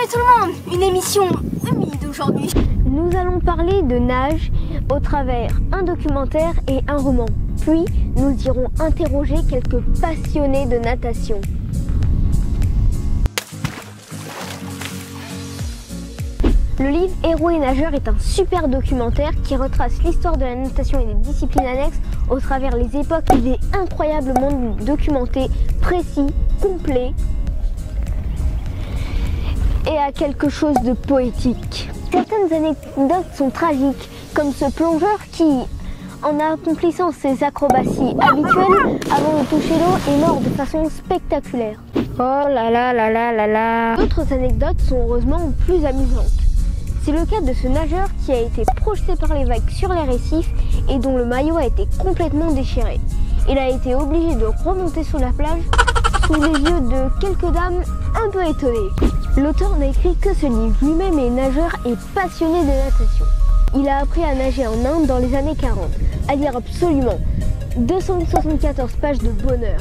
Salut tout le monde, une émission humide aujourd'hui. Nous allons parler de nage au travers un documentaire et un roman. Puis nous irons interroger quelques passionnés de natation. Le livre Héros et nageurs est un super documentaire qui retrace l'histoire de la natation et des disciplines annexes au travers les époques. Il est incroyablement documenté, précis, complet et a quelque chose de poétique. Certaines anecdotes sont tragiques, comme ce plongeur qui, en accomplissant ses acrobaties habituelles avant de toucher l'eau, est mort de façon spectaculaire. Oh là là là là là là. D'autres anecdotes sont heureusement plus amusantes. C'est le cas de ce nageur qui a été projeté par les vagues sur les récifs et dont le maillot a été complètement déchiré. Il a été obligé de remonter sur la plage sous les yeux de quelques dames un peu étonnées. L'auteur n'a écrit que ce livre. Lui-même est nageur et passionné de natation. Il a appris à nager en Inde dans les années 40. À lire absolument. 274 pages de bonheur.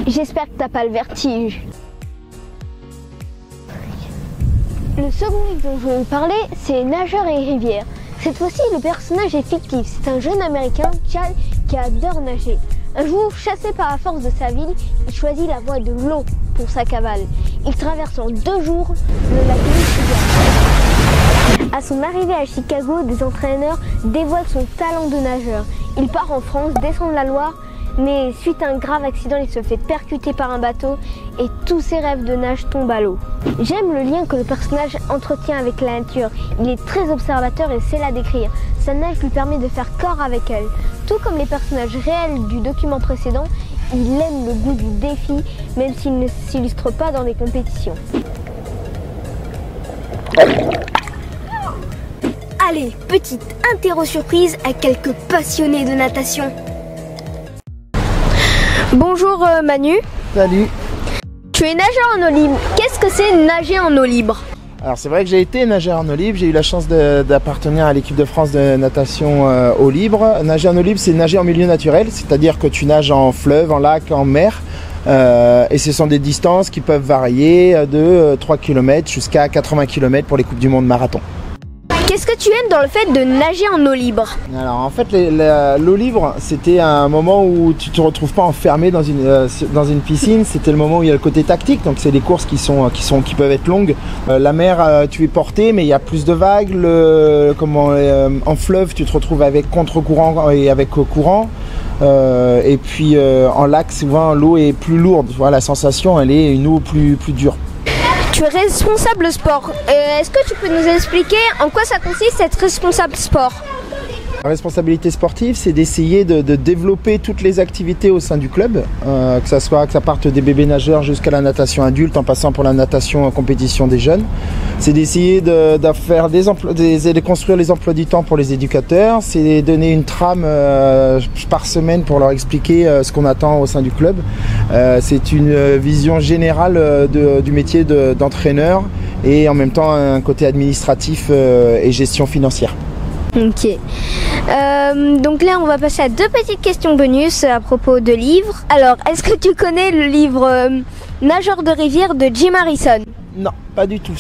J'espère que t'as pas le vertige. Le second livre dont je vais vous parler, c'est Nageurs et rivières. Cette fois-ci, le personnage est fictif. C'est un jeune américain, Chad, qui adore nager. Un jour, chassé par la force de sa ville, il choisit la voie de l'eau pour sa cavale. Il traverse en 2 jours le lac Michigan. À son arrivée à Chicago, des entraîneurs dévoilent son talent de nageur. Il part en France, descend la Loire, mais suite à un grave accident, il se fait percuter par un bateau et tous ses rêves de nage tombent à l'eau. J'aime le lien que le personnage entretient avec la nature. Il est très observateur et sait la décrire. Sa nage lui permet de faire corps avec elle. Tout comme les personnages réels du document précédent, il aime le goût du défi, même s'il ne s'illustre pas dans des compétitions. Allez, petite interro surprise à quelques passionnés de natation. Bonjour Manu. Salut. Tu es nageur en eau libre. Qu'est-ce que c'est nager en eau libre? Alors c'est vrai que j'ai été nageur en eau libre, j'ai eu la chance d'appartenir à l'équipe de France de natation eau libre. Nager en eau libre, c'est nager en milieu naturel, c'est-à-dire que tu nages en fleuve, en lac, en mer. Et ce sont des distances qui peuvent varier de 3 km jusqu'à 80 km pour les Coupes du Monde marathon. Qu'est-ce que tu aimes dans le fait de nager en eau libre? Alors en fait l'eau libre, c'était un moment où tu te retrouves pas enfermé dans une piscine. C'était le moment où il y a le côté tactique, donc c'est des courses qui peuvent être longues. La mer, tu es porté, mais il y a plus de vagues. En fleuve, tu te retrouves avec contre-courant et avec courant. Et puis en lac, souvent l'eau est plus lourde. Voilà, la sensation, elle est une eau plus dure. Tu es responsable sport. Est-ce que tu peux nous expliquer en quoi ça consiste être responsable sport? La responsabilité sportive, c'est d'essayer de développer toutes les activités au sein du club, que ça parte des bébés nageurs jusqu'à la natation adulte, en passant pour la natation en compétition des jeunes. C'est d'essayer de construire les emplois du temps pour les éducateurs, c'est donner une trame par semaine pour leur expliquer ce qu'on attend au sein du club. C'est une vision générale du métier d'entraîneur et en même temps un côté administratif et gestion financière. Ok. Donc là, on va passer à 2 petites questions bonus à propos de livres. Alors, est-ce que tu connais le livre Nageurs de rivière de Jim Harrison? Non, pas du tout.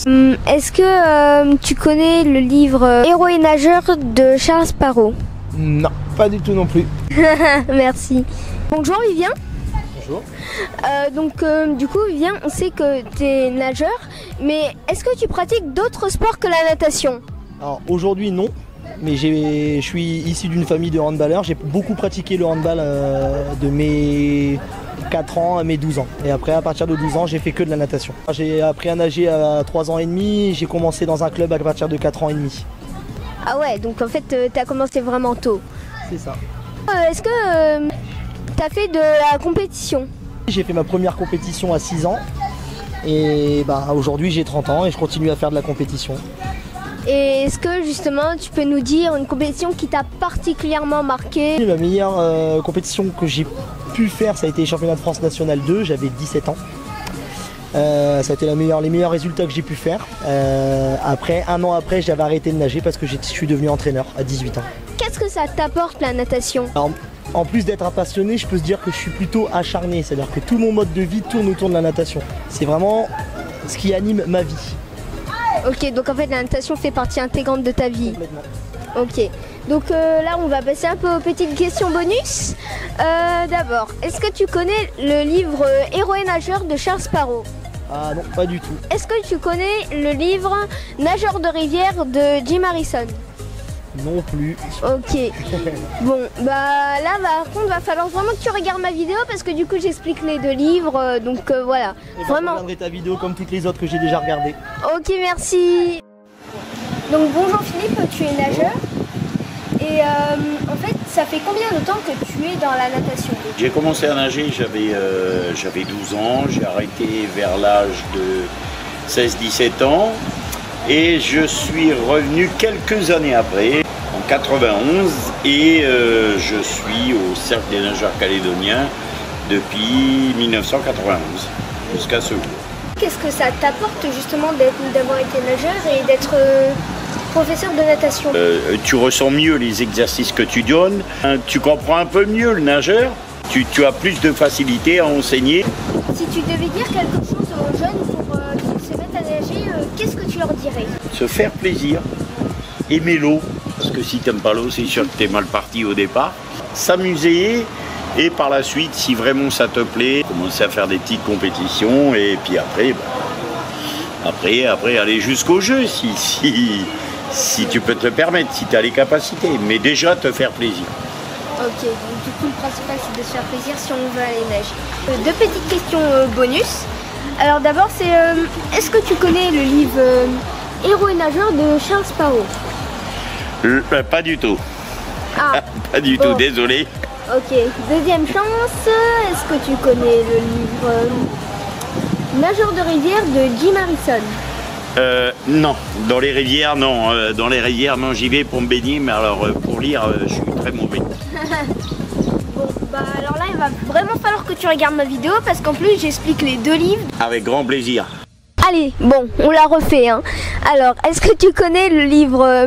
Est-ce que tu connais le livre Héros et nageurs de Charles Sparrow? Non, pas du tout non plus. Merci. Bonjour Vivien. Bonjour. Du coup Vivien, on sait que tu es nageur, mais est-ce que tu pratiques d'autres sports que la natation? Alors aujourd'hui non, mais je suis issu d'une famille de handballeurs. J'ai beaucoup pratiqué le handball de mes 4 ans à mes 12 ans. Et après, à partir de 12 ans, j'ai fait que de la natation. J'ai appris à nager à 3 ans et demi. J'ai commencé dans un club à partir de 4 ans et demi. Ah ouais, donc en fait, tu as commencé vraiment tôt. C'est ça. Est-ce que tu as fait de la compétition? J'ai fait ma première compétition à 6 ans. Et aujourd'hui, j'ai 30 ans et je continue à faire de la compétition. Et est-ce que justement tu peux nous dire une compétition qui t'a particulièrement marqué? La meilleure compétition que j'ai pu faire, ça a été les championnats de France National 2, j'avais 17 ans. Ça a été les meilleurs résultats que j'ai pu faire. Après, 1 an après, j'avais arrêté de nager parce que je suis devenu entraîneur à 18 ans. Qu'est-ce que ça t'apporte la natation? Alors, En plus d'être un passionné, je peux se dire que je suis plutôt acharné. C'est-à-dire que tout mon mode de vie tourne autour de la natation. C'est vraiment ce qui anime ma vie. Ok, donc en fait la natation fait partie intégrante de ta vie. Complètement. Ok, donc là on va passer un peu aux petites questions bonus. D'abord, est-ce que tu connais le livre Héros et nageurs de Charles Sparrow? Ah non, pas du tout. Est-ce que tu connais le livre Nageurs de rivière de Jim Harrison? Non plus. Ok. Bon, bah là par contre va falloir vraiment que tu regardes ma vidéo parce que du coup j'explique les deux livres, donc voilà. Et ben, Vraiment. je regarderai ta vidéo comme toutes les autres que j'ai déjà regardées. Ok, merci. Donc bonjour Philippe, tu es nageur. Et en fait, ça fait combien de temps que tu es dans la natation? J'ai commencé à nager, j'avais 12 ans, j'ai arrêté vers l'âge de 16-17 ans et je suis revenu quelques années après, en 91, et je suis au Cercle des nageurs calédoniens depuis 1991 jusqu'à ce jour. Qu'est-ce que ça t'apporte justement d'avoir été nageur et d'être professeur de natation? Tu ressens mieux les exercices que tu donnes, tu comprends un peu mieux le nageur, tu as plus de facilité à enseigner. Si tu devais dire quelque chose aux jeunes pour qu'ils se mettent à nager, qu'est-ce que tu leur dirais? Se faire plaisir, aimer l'eau, parce que si tu n'aimes pas l'eau, c'est sûr que tu es mal parti au départ. S'amuser et par la suite, si vraiment ça te plaît, commencer à faire des petites compétitions et puis après, après aller jusqu'au jeu si tu peux te le permettre, si tu as les capacités, mais déjà te faire plaisir. Ok, donc du coup le principal c'est de se faire plaisir si on veut aller nager. Deux petites questions bonus. Alors d'abord c'est, est-ce que tu connais le livre Héros et nageurs de Charles Sparrow? Pas du tout. Ah, Pas du tout, désolé. ok. Deuxième chance, est-ce que tu connais le livre Nageurs de rivière de Jim Harrison? Non, dans les rivières, non. Dans les rivières, non, j'y vais pour me baigner, mais alors pour lire, je suis très mauvais. Bon, bah alors là, il va vraiment falloir que tu regardes ma vidéo parce qu'en plus, j'explique les deux livres. Avec grand plaisir. Allez, bon, on l'a refait, hein. Alors, est-ce que tu connais le livre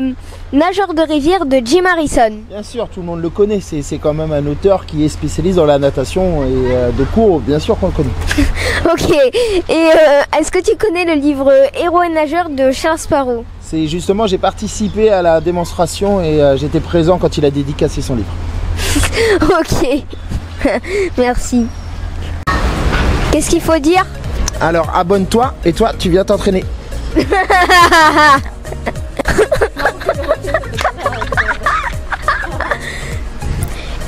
Nageurs de rivière de Jim Harrison? Bien sûr, tout le monde le connaît. C'est quand même un auteur qui est spécialiste dans la natation et de cours. Bien sûr qu'on le connaît. Ok. Et est-ce que tu connais le livre Héros et nageurs de Charles Sparrow? C'est justement, j'ai participé à la démonstration et j'étais présent quand il a dédicacé son livre. Ok. Merci. Qu'est-ce qu'il faut dire? Alors abonne-toi et toi, tu viens t'entraîner.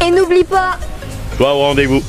Et n'oublie pas. Toi au rendez-vous.